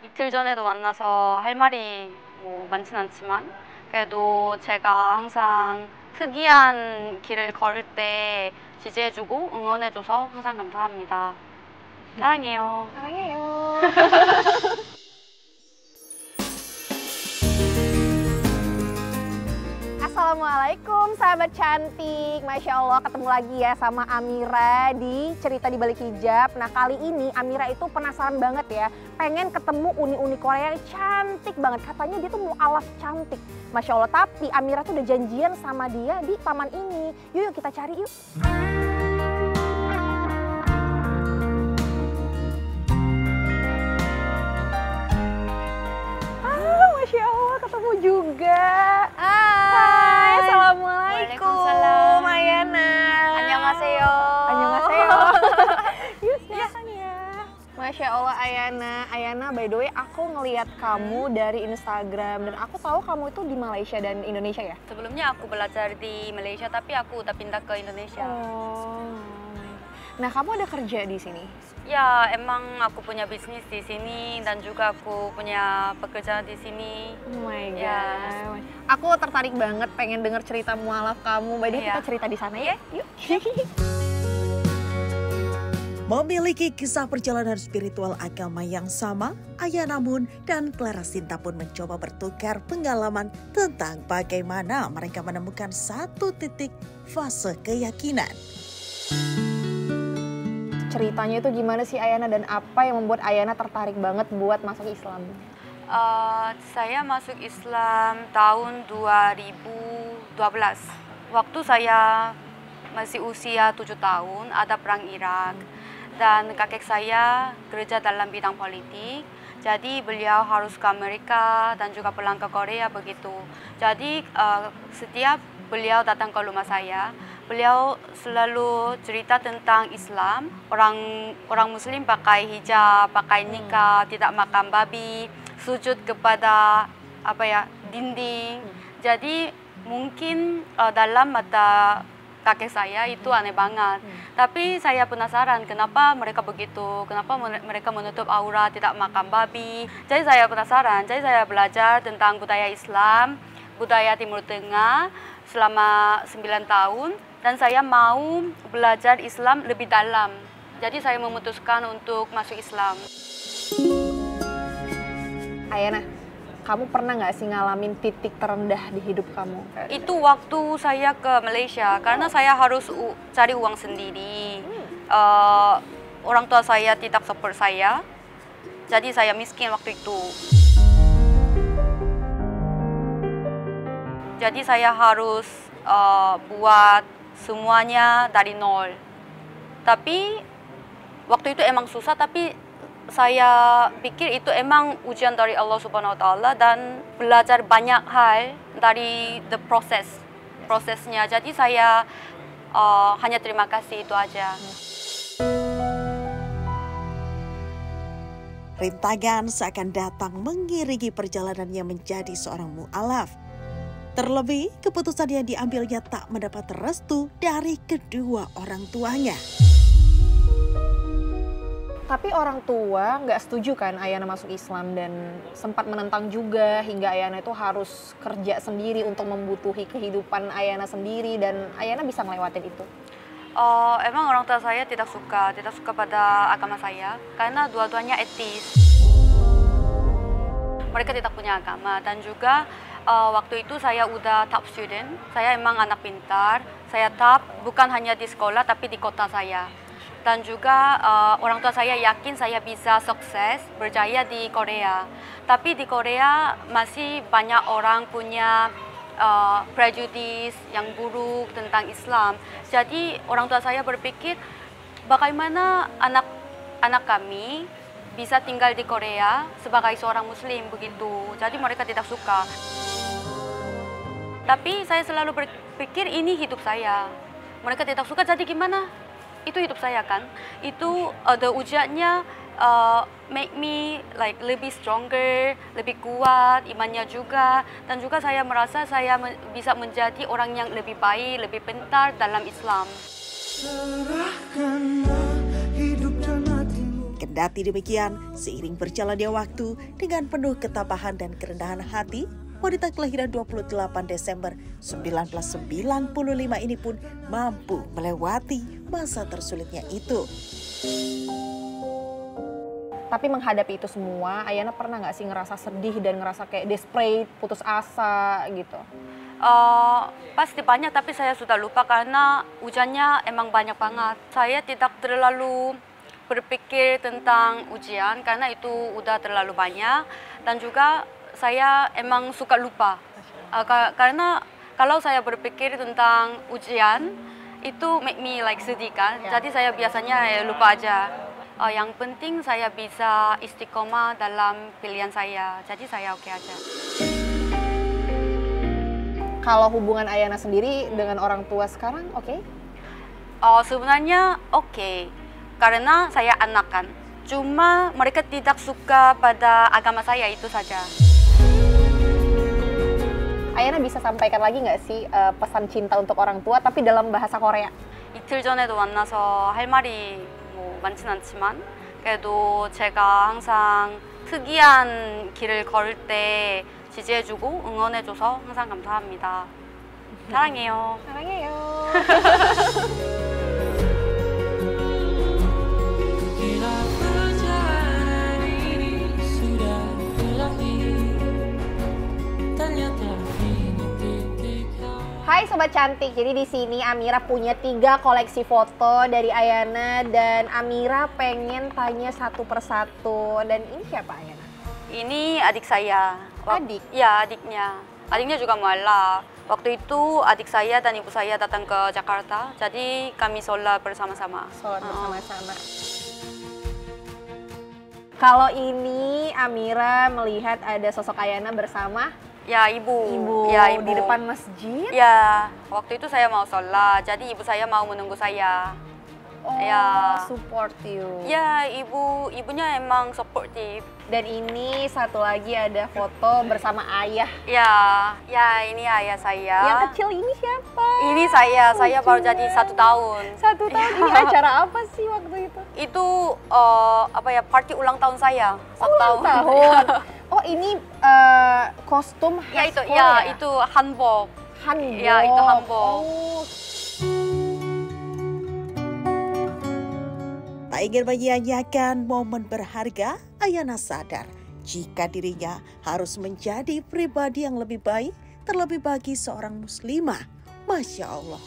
이틀 전에도 만나서 할 말이 뭐 많진 않지만 그래도 제가 항상 특이한 길을 걸을 때 지지해주고 응원해줘서 항상 감사합니다. 사랑해요. 사랑해요. Assalamualaikum sahabat cantik. Masya Allah ketemu lagi ya sama Amira di Cerita di Balik Hijab. Nah kali ini Amira itu penasaran banget ya. Pengen ketemu uni-uni Korea yang cantik banget. Katanya dia tuh mualaf cantik. Masya Allah, tapi Amira tuh udah janjian sama dia di taman ini. Yuk kita cari yuk. Masya Allah ketemu juga. Hai, assalamualaikum. Waalaikumsalam. Ayana. Annyeonghaseyo. Annyeonghaseyo. Yuk silakan ya. Masya Allah Ayana. Ayana, by the way aku ngelihat kamu dari Instagram dan aku tahu kamu itu di Malaysia dan Indonesia ya? Sebelumnya aku belajar di Malaysia tapi aku udah pindah ke Indonesia. Oh. Nah, kamu ada kerja di sini? Ya, emang aku punya bisnis di sini dan juga aku punya pekerjaan di sini. Oh my god. Ya. Aku tertarik banget pengen denger cerita mualaf kamu. By the way, Iya. kita cerita di sana ya. Yuk. Memiliki kisah perjalanan spiritual agama yang sama, Ayana Moon dan Clara Sinta pun mencoba bertukar pengalaman tentang bagaimana mereka menemukan satu titik fase keyakinan. Ceritanya itu gimana sih Ayana dan apa yang membuat Ayana tertarik banget buat masuk Islam? Saya masuk Islam tahun 2012. Waktu saya masih usia 7 tahun, ada perang Irak. Dan kakek saya kerja dalam bidang politik. Jadi beliau harus ke Amerika dan juga pulang ke Korea begitu. Jadi setiap beliau datang ke rumah saya, beliau selalu cerita tentang Islam. Orang Muslim pakai hijab, pakai nikah, tidak makan babi, sujud kepada dinding. Jadi mungkin dalam mata kakek saya itu aneh banget. Tapi saya penasaran kenapa mereka begitu, kenapa mereka menutup aurat, tidak makan babi. Jadi saya penasaran, jadi saya belajar tentang budaya Islam, budaya Timur Tengah selama 9 tahun. Dan saya mau belajar Islam lebih dalam. Jadi saya memutuskan untuk masuk Islam. Ayana, kamu pernah nggak sih ngalamin titik terendah di hidup kamu? Itu waktu saya ke Malaysia, karena saya harus cari uang sendiri. Orang tua saya tidak support saya, jadi saya miskin waktu itu. Jadi saya harus buat semuanya dari nol. Tapi waktu itu emang susah, tapi saya pikir itu emang ujian dari Allah Subhanahu wa Ta'ala dan belajar banyak hal dari prosesnya. Jadi saya hanya terima kasih itu aja. Rintangan seakan datang mengiringi perjalanannya menjadi seorang mu'alaf. Terlebih, keputusan yang diambilnya tak mendapat restu dari kedua orang tuanya. Tapi orang tua nggak setuju kan Ayana masuk Islam dan sempat menentang juga hingga Ayana itu harus kerja sendiri untuk membutuhi kehidupan Ayana sendiri dan Ayana bisa ngelewatin itu. Emang orang tua saya tidak suka pada agama saya karena dua-duanya etis. Mereka tidak punya agama dan juga waktu itu saya udah top student. Saya emang anak pintar. Saya top bukan hanya di sekolah tapi di kota saya. Dan juga orang tua saya yakin saya bisa sukses berjaya di Korea. Tapi di Korea masih banyak orang punya prejudice yang buruk tentang Islam. Jadi orang tua saya berpikir bagaimana anak kami bisa tinggal di Korea sebagai seorang Muslim begitu. Jadi mereka tidak suka. Tapi saya selalu berpikir ini hidup saya. Mereka tidak suka, jadi gimana? Itu hidup saya kan. Itu ada ujiannya make me like lebih stronger, lebih kuat imannya juga. Dan juga saya merasa saya bisa menjadi orang yang lebih baik, lebih pintar dalam Islam. Kendati demikian, seiring berjalannya waktu dengan penuh ketabahan dan kerendahan hati, wanita kelahiran 28 Desember 1995 ini pun mampu melewati masa tersulitnya itu. Tapi menghadapi itu semua, Ayana pernah nggak sih ngerasa sedih dan ngerasa kayak desperate, putus asa gitu? Pasti banyak, tapi saya sudah lupa karena ujiannya emang banyak banget. Saya tidak terlalu berpikir tentang ujian karena itu udah terlalu banyak. Dan juga saya emang suka lupa. Karena kalau saya berpikir tentang ujian, itu make me like sedih kan. Jadi saya biasanya lupa aja. Yang penting saya bisa istiqomah dalam pilihan saya. Jadi saya oke aja. Kalau hubungan Ayana sendiri dengan orang tua sekarang oke? Sebenarnya oke. Karena saya anak kan. Cuma mereka tidak suka pada agama saya, itu saja. Ayana bisa sampaikan lagi nggak sih pesan cinta untuk orang tua tapi dalam bahasa Korea? 이틀 전에도 만나서 할 말이 많진 않지만 그래도 제가 항상 특이한 길을 걸을 때 지지해주고 응원해줘서 항상 감사합니다. 사랑해요. 사랑해요. Hai Sobat Cantik, jadi di sini Amira punya 3 koleksi foto dari Ayana dan Amira pengen tanya satu persatu. Dan ini siapa Ayana? Ini adik saya. Adik? Ya, adiknya. Adiknya juga mualaf. Waktu itu adik saya dan ibu saya datang ke Jakarta, jadi kami sholat bersama-sama. Sholat bersama-sama. Kalau ini Amira melihat ada sosok Ayana bersama ya ibu. Ya, ibu di depan masjid. Ya, waktu itu saya mau sholat, jadi ibu saya mau menunggu saya. Oh, ya. Support you. Ya, ibunya emang supportive. Dan ini satu lagi ada foto bersama ayah. Ya ini ayah saya. Yang kecil ini siapa? Ini saya baru jadi 1 tahun. 1 tahun. Ini acara apa sih waktu itu? Itu party ulang tahun saya. 1 ulang tahun. Oh, ini kostum khas Korea. itu hanbok. Hanbok. Ya, itu hanbok. Oh. Tak ingin menyia-nyiakan momen berharga, Ayana sadar jika dirinya harus menjadi pribadi yang lebih baik, terlebih bagi seorang muslimah. Masya Allah.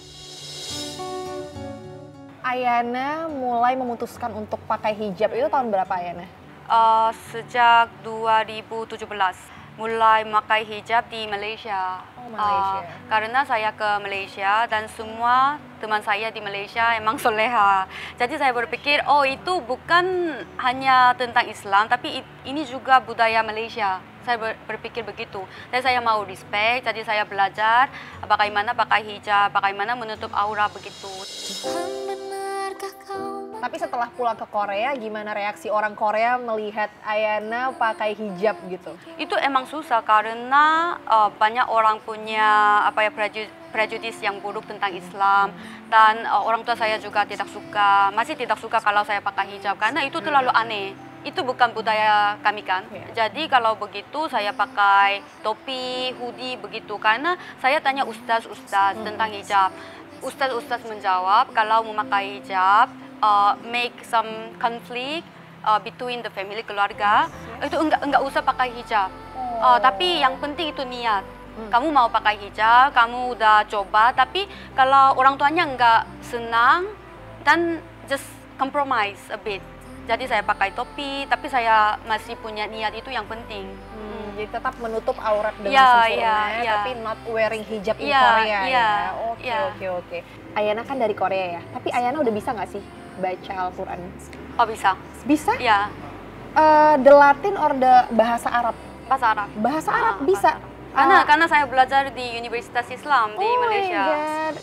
Ayana mulai memutuskan untuk pakai hijab itu tahun berapa Ayana? Sejak 2017 mulai memakai hijab di Malaysia. Oh, Malaysia. Karena saya ke Malaysia dan semua teman saya di Malaysia emang soleha. Jadi saya berpikir, oh itu bukan hanya tentang Islam, tapi ini juga budaya Malaysia. Saya berpikir begitu. Dan saya mau respect, jadi saya belajar bagaimana pakai hijab, bagaimana menutup aura begitu. Tapi setelah pulang ke Korea, gimana reaksi orang Korea melihat Ayana pakai hijab gitu? Itu emang susah karena banyak orang punya prejudis yang buruk tentang Islam. Dan orang tua saya juga masih tidak suka kalau saya pakai hijab karena itu terlalu aneh. Itu bukan budaya kami kan. Jadi kalau begitu saya pakai topi, hoodie begitu. Karena saya tanya ustaz-ustaz tentang hijab. Ustaz-ustaz menjawab kalau memakai hijab, make some conflict between the family, keluarga, itu enggak usah pakai hijab. Tapi yang penting itu niat. Kamu mau pakai hijab, kamu udah coba, tapi kalau orang tuanya enggak senang, dan just compromise a bit. Jadi saya pakai topi, tapi saya masih punya niat, itu yang penting. Jadi tetap menutup aurat dengan sempurna, tapi not wearing hijab in Korea ya. Oke. Ayana kan dari Korea ya, tapi Ayana udah bisa nggak sih baca Al-Quran? Oh bisa. Bisa? Ya. The Latin or the bahasa Arab? Bahasa Arab. Bahasa Arab bisa? Karena saya belajar di Universitas Islam di Malaysia. Oh my God.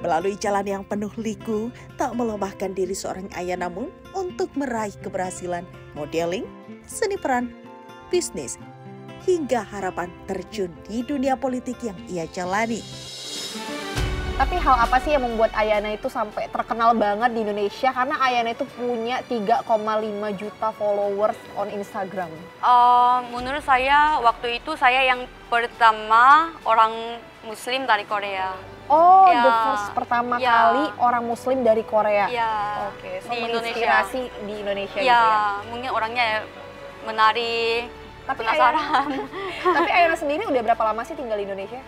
Melalui jalan yang penuh liku, tak melemahkan diri seorang Ayana namun untuk meraih keberhasilan modeling, seni peran, bisnis, hingga harapan terjun di dunia politik yang ia jalani. Tapi hal apa sih yang membuat Ayana itu sampai terkenal banget di Indonesia? Karena Ayana itu punya 3,5 juta followers on Instagram. Menurut saya waktu itu saya yang pertama orang Muslim dari Korea. Oh, Ya. the first pertama Ya. kali orang Muslim dari Korea. Ya. Oke, so Di menginspirasi di Indonesia Ya, gitu ya. mungkin orangnya menarik, Tapi penasaran. Tapi Ayana sendiri udah berapa lama sih tinggal di Indonesia?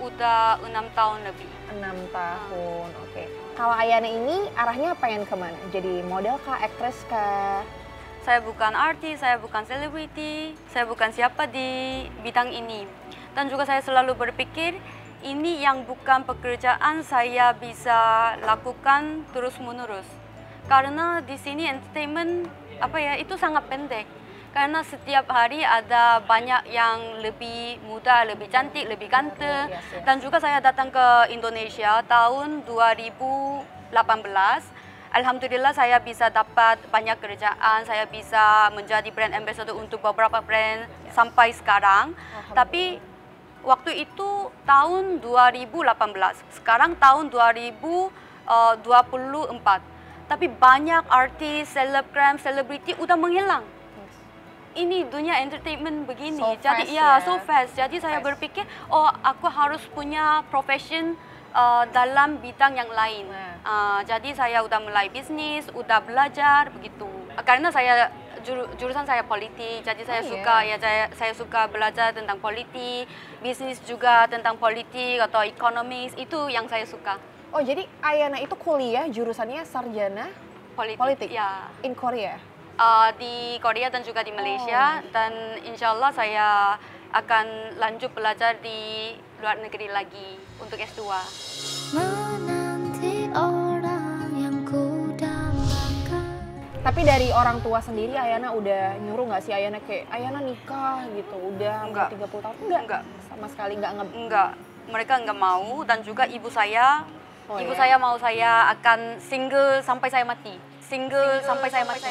Udah 6 tahun lebih. 6 tahun, oke. Kalau Ayana ini arahnya pengen kemana? Jadi model kah, aktris kah? Saya bukan artis, saya bukan selebriti, saya bukan siapa di bidang ini. Dan juga saya selalu berpikir, ini yang bukan pekerjaan saya bisa lakukan terus-menerus. Karena di sini entertainment itu sangat pendek. Karena setiap hari ada banyak yang lebih muda, lebih cantik, lebih ganteng. Yes. Dan juga saya datang ke Indonesia tahun 2018. Alhamdulillah saya bisa dapat banyak kerjaan, saya bisa menjadi brand ambassador untuk beberapa brand sampai sekarang. Tapi waktu itu tahun 2018, sekarang tahun 2024. Tapi banyak artis, selebgram, selebriti udah menghilang. Ini dunia entertainment begini, So jadi fast, ya ya. so fast. Jadi saya berpikir, aku harus punya profession dalam bidang yang lain. Jadi saya udah mulai bisnis, udah belajar begitu. Karena saya jurusan saya politik, jadi saya suka saya suka belajar tentang politik, bisnis juga tentang politik atau ekonomis, itu yang saya suka. Oh, jadi Ayana itu kuliah jurusannya sarjana politik? Ya. In Korea? Di Korea dan juga di Malaysia, dan insya Allah saya akan lanjut belajar di luar negeri lagi untuk S2. Menanti orang yang ku dambakan. Tapi dari orang tua sendiri Ayana udah nyuruh nggak sih Ayana kayak Ayana nikah gitu? Udah Enggak. 30 tahun? Enggak. Sama sekali nggak Enggak, mereka enggak mau, dan juga ibu saya ya? saya mau saya akan single sampai saya mati. Single sampai saya mati.